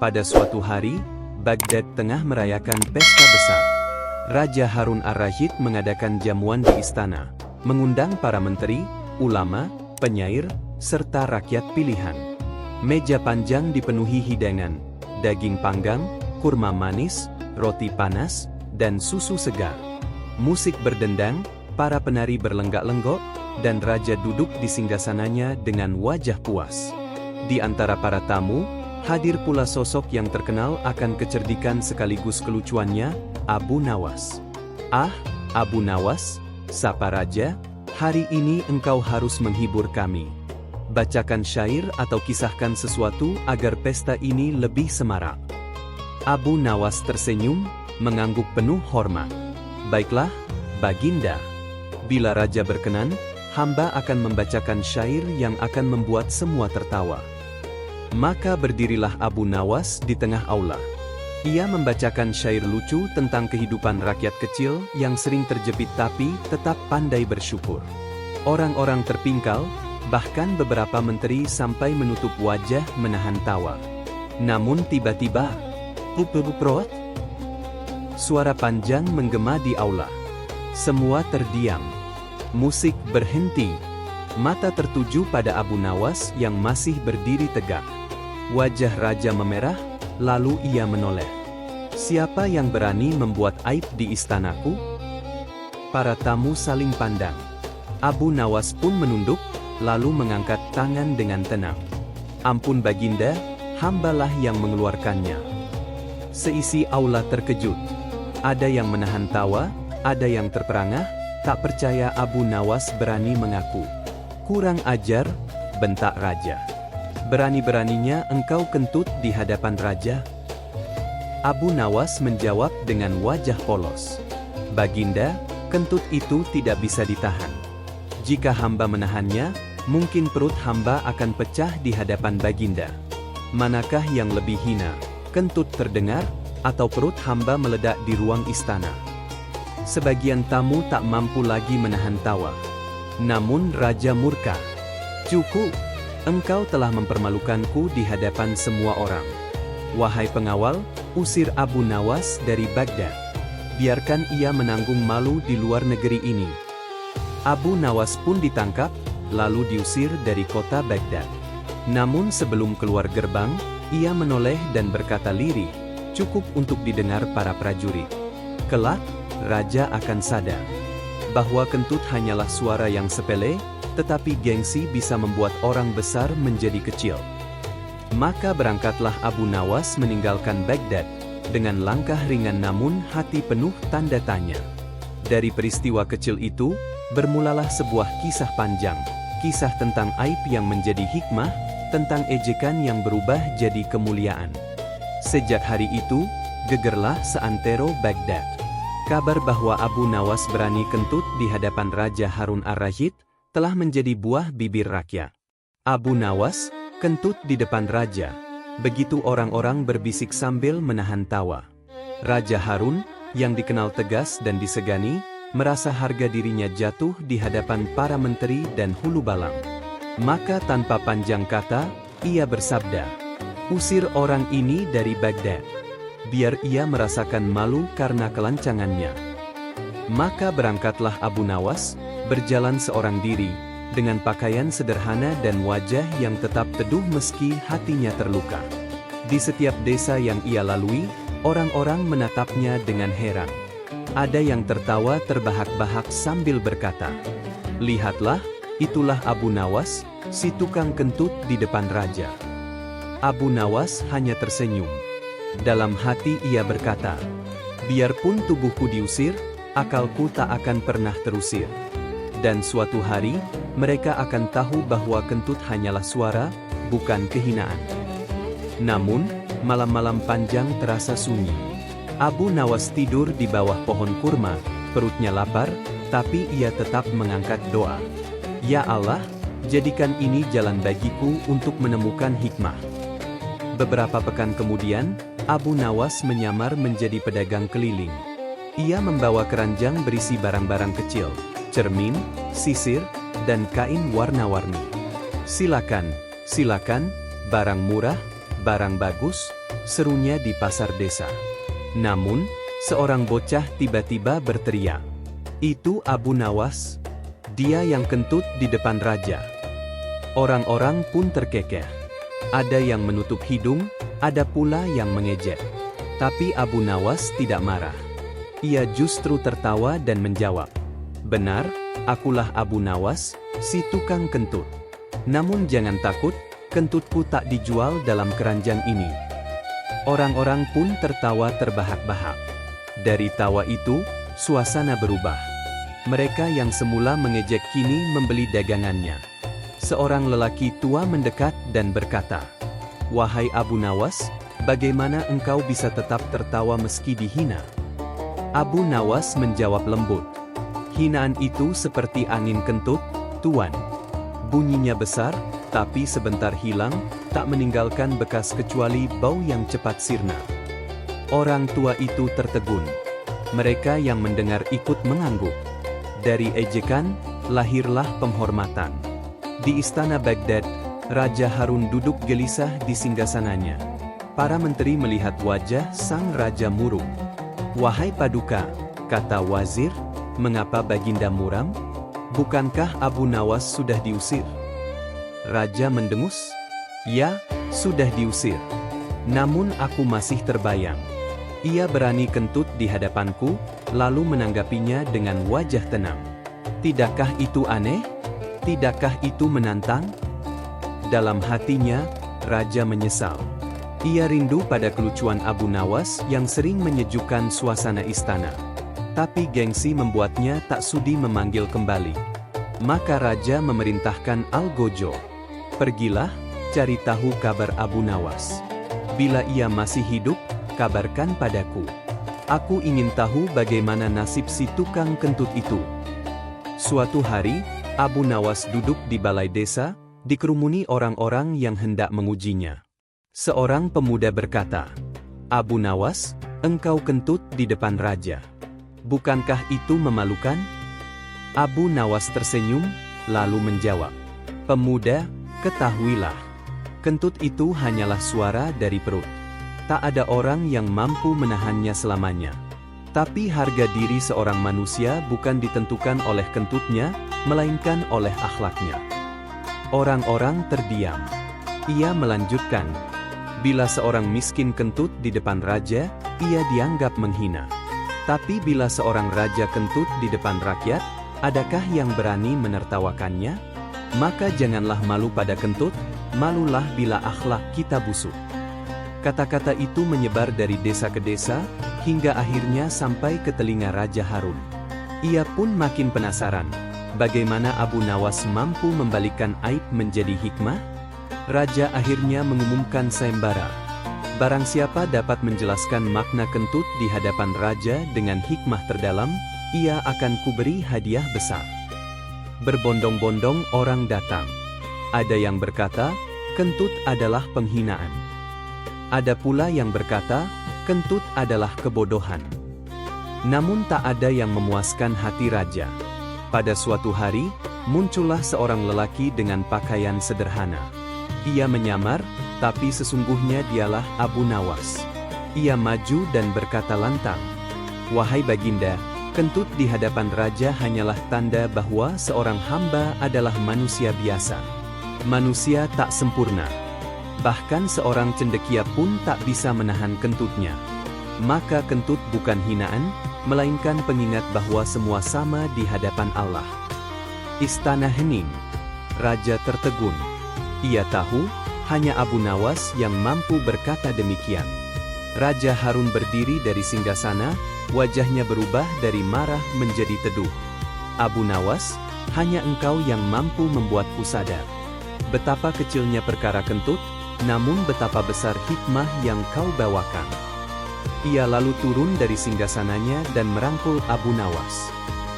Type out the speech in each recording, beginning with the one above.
Pada suatu hari, Baghdad tengah merayakan pesta besar. Raja Harun ar-Rasyid mengadakan jamuan di istana, mengundang para menteri, ulama, penyair, serta rakyat pilihan. Meja panjang dipenuhi hidangan, daging panggang, kurma manis, roti panas, dan susu segar. Musik berdendang, para penari berlenggak-lenggok, dan raja duduk di singgasananya dengan wajah puas. Di antara para tamu, hadir pula sosok yang terkenal akan kecerdikan sekaligus kelucuannya, Abu Nawas. "Ah, Abu Nawas," sapa raja, "hari ini engkau harus menghibur kami. Bacakan syair atau kisahkan sesuatu agar pesta ini lebih semarak." Abu Nawas tersenyum, mengangguk penuh hormat. "Baiklah, Baginda. Bila raja berkenan, hamba akan membacakan syair yang akan membuat semua tertawa." Maka berdirilah Abu Nawas di tengah aula. Ia membacakan syair lucu tentang kehidupan rakyat kecil yang sering terjepit tapi tetap pandai bersyukur. Orang-orang terpingkal, bahkan beberapa menteri sampai menutup wajah menahan tawa. Namun tiba-tiba, "Pup-pup-prot?" Suara panjang menggema di aula. Semua terdiam. Musik berhenti. Mata tertuju pada Abu Nawas yang masih berdiri tegak. Wajah raja memerah, lalu ia menoleh. "Siapa yang berani membuat aib di istanaku?" Para tamu saling pandang. Abu Nawas pun menunduk, lalu mengangkat tangan dengan tenang. "Ampun Baginda, hambalah yang mengeluarkannya." Seisi aula terkejut. Ada yang menahan tawa, ada yang terperangah, tak percaya Abu Nawas berani mengaku. "Kurang ajar," bentak raja. "Berani-beraninya engkau kentut di hadapan raja?" Abu Nawas menjawab dengan wajah polos. "Baginda, kentut itu tidak bisa ditahan. Jika hamba menahannya, mungkin perut hamba akan pecah di hadapan Baginda. Manakah yang lebih hina, kentut terdengar, atau perut hamba meledak di ruang istana?" Sebagian tamu tak mampu lagi menahan tawa. Namun raja murka. "Cukup, engkau telah mempermalukanku di hadapan semua orang. Wahai pengawal, usir Abu Nawas dari Baghdad. Biarkan ia menanggung malu di luar negeri ini." Abu Nawas pun ditangkap, lalu diusir dari kota Baghdad. Namun sebelum keluar gerbang, ia menoleh dan berkata lirih, cukup untuk didengar para prajurit. "Kelak, raja akan sadar bahwa kentut hanyalah suara yang sepele, tetapi gengsi bisa membuat orang besar menjadi kecil." Maka berangkatlah Abu Nawas meninggalkan Baghdad, dengan langkah ringan namun hati penuh tanda tanya. Dari peristiwa kecil itu, bermulalah sebuah kisah panjang, kisah tentang aib yang menjadi hikmah, tentang ejekan yang berubah jadi kemuliaan. Sejak hari itu, gegerlah seantero Baghdad. Kabar bahwa Abu Nawas berani kentut di hadapan Raja Harun ar-Rasyid, telah menjadi buah bibir rakyat. Abu Nawas, kentut di depan raja. Begitu orang-orang berbisik sambil menahan tawa. Raja Harun, yang dikenal tegas dan disegani, merasa harga dirinya jatuh di hadapan para menteri dan hulu balang. Maka tanpa panjang kata, ia bersabda, "Usir orang ini dari Baghdad. Biar ia merasakan malu karena kelancangannya." Maka berangkatlah Abu Nawas, berjalan seorang diri, dengan pakaian sederhana dan wajah yang tetap teduh meski hatinya terluka. Di setiap desa yang ia lalui, orang-orang menatapnya dengan heran. Ada yang tertawa terbahak-bahak sambil berkata, "Lihatlah, itulah Abu Nawas, si tukang kentut di depan raja." Abu Nawas hanya tersenyum. Dalam hati ia berkata, "Biarpun tubuhku diusir, akalku tak akan pernah terusir. Dan suatu hari, mereka akan tahu bahwa kentut hanyalah suara, bukan kehinaan." Namun, malam-malam panjang terasa sunyi. Abu Nawas tidur di bawah pohon kurma, perutnya lapar, tapi ia tetap mengangkat doa. "Ya Allah, jadikan ini jalan bagiku untuk menemukan hikmah." Beberapa pekan kemudian, Abu Nawas menyamar menjadi pedagang keliling. Ia membawa keranjang berisi barang-barang kecil, cermin, sisir, dan kain warna-warni. "Silakan, silakan, barang murah, barang bagus," serunya di pasar desa. Namun, seorang bocah tiba-tiba berteriak, "Itu Abu Nawas? Dia yang kentut di depan raja." Orang-orang pun terkekeh. Ada yang menutup hidung, ada pula yang mengejek. Tapi Abu Nawas tidak marah. Ia justru tertawa dan menjawab, "Benar, akulah Abu Nawas, si tukang kentut. Namun jangan takut, kentutku tak dijual dalam keranjang ini." Orang-orang pun tertawa terbahak-bahak. Dari tawa itu, suasana berubah. Mereka yang semula mengejek kini membeli dagangannya. Seorang lelaki tua mendekat dan berkata, "Wahai Abu Nawas, bagaimana engkau bisa tetap tertawa meski dihina?" Abu Nawas menjawab lembut, "Hinaan itu seperti angin kentut, Tuan. Bunyinya besar, tapi sebentar hilang, tak meninggalkan bekas kecuali bau yang cepat sirna." Orang tua itu tertegun. Mereka yang mendengar ikut mengangguk. Dari ejekan, lahirlah penghormatan. Di istana Baghdad, Raja Harun duduk gelisah di singgasananya. Para menteri melihat wajah sang raja murung. "Wahai Paduka," kata wazir, "mengapa Baginda muram? Bukankah Abu Nawas sudah diusir?" Raja mendengus, "Ya, sudah diusir. Namun aku masih terbayang. Ia berani kentut di hadapanku, lalu menanggapinya dengan wajah tenang. Tidakkah itu aneh? Tidakkah itu menantang?" Dalam hatinya, Raja menyesal. Ia rindu pada kelucuan Abu Nawas yang sering menyejukkan suasana istana. Tapi gengsi membuatnya tak sudi memanggil kembali. Maka Raja memerintahkan Al-Gojo, "Pergilah, cari tahu kabar Abu Nawas. Bila ia masih hidup, kabarkan padaku. Aku ingin tahu bagaimana nasib si tukang kentut itu." Suatu hari, Abu Nawas duduk di balai desa, dikerumuni orang-orang yang hendak mengujinya. Seorang pemuda berkata, "Abu Nawas, engkau kentut di depan raja. Bukankah itu memalukan?" Abu Nawas tersenyum, lalu menjawab, "Pemuda, ketahuilah, kentut itu hanyalah suara dari perut. Tak ada orang yang mampu menahannya selamanya. Tapi harga diri seorang manusia bukan ditentukan oleh kentutnya, melainkan oleh akhlaknya." Orang-orang terdiam. Ia melanjutkan, "Bila seorang miskin kentut di depan raja, ia dianggap menghina. Tapi bila seorang raja kentut di depan rakyat, adakah yang berani menertawakannya? Maka janganlah malu pada kentut, malulah bila akhlak kita busuk." Kata-kata itu menyebar dari desa ke desa, hingga akhirnya sampai ke telinga Raja Harun. Ia pun makin penasaran, bagaimana Abu Nawas mampu membalikkan aib menjadi hikmah? Raja akhirnya mengumumkan sayembara. Barang siapa dapat menjelaskan makna kentut di hadapan raja dengan hikmah terdalam, ia akan kuberi hadiah besar. Berbondong-bondong orang datang. Ada yang berkata, kentut adalah penghinaan. Ada pula yang berkata, kentut adalah kebodohan. Namun tak ada yang memuaskan hati raja. Pada suatu hari, muncullah seorang lelaki dengan pakaian sederhana. Ia menyamar, tapi sesungguhnya dialah Abu Nawas. Ia maju dan berkata lantang, "Wahai Baginda, kentut di hadapan raja hanyalah tanda bahwa seorang hamba adalah manusia biasa. Manusia tak sempurna. Bahkan seorang cendekia pun tak bisa menahan kentutnya. Maka kentut bukan hinaan, melainkan pengingat bahwa semua sama di hadapan Allah." Istana hening. Raja tertegun. Ia tahu, hanya Abu Nawas yang mampu berkata demikian. Raja Harun berdiri dari singgasana, wajahnya berubah dari marah menjadi teduh. "Abu Nawas, hanya engkau yang mampu membuatku sadar betapa kecilnya perkara kentut, namun betapa besar hikmah yang kau bawakan." Ia lalu turun dari singgasananya dan merangkul Abu Nawas.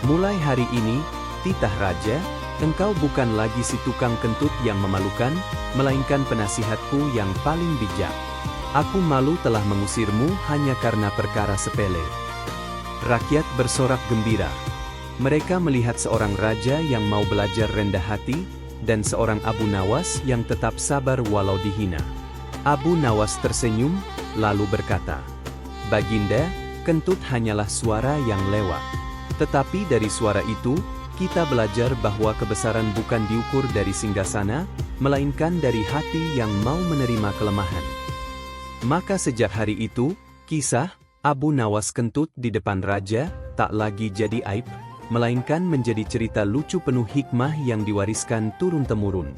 "Mulai hari ini, titah raja, engkau bukan lagi si tukang kentut yang memalukan, melainkan penasihatku yang paling bijak. Aku malu telah mengusirmu hanya karena perkara sepele. Rakyat bersorak gembira. Mereka melihat seorang raja yang mau belajar rendah hati, dan seorang Abu Nawas yang tetap sabar walau dihina. Abu Nawas tersenyum, lalu berkata, "Baginda, kentut hanyalah suara yang lewat. Tetapi dari suara itu, kita belajar bahwa kebesaran bukan diukur dari singgasana, melainkan dari hati yang mau menerima kelemahan." Maka sejak hari itu, kisah Abu Nawas kentut di depan raja tak lagi jadi aib, melainkan menjadi cerita lucu penuh hikmah yang diwariskan turun-temurun.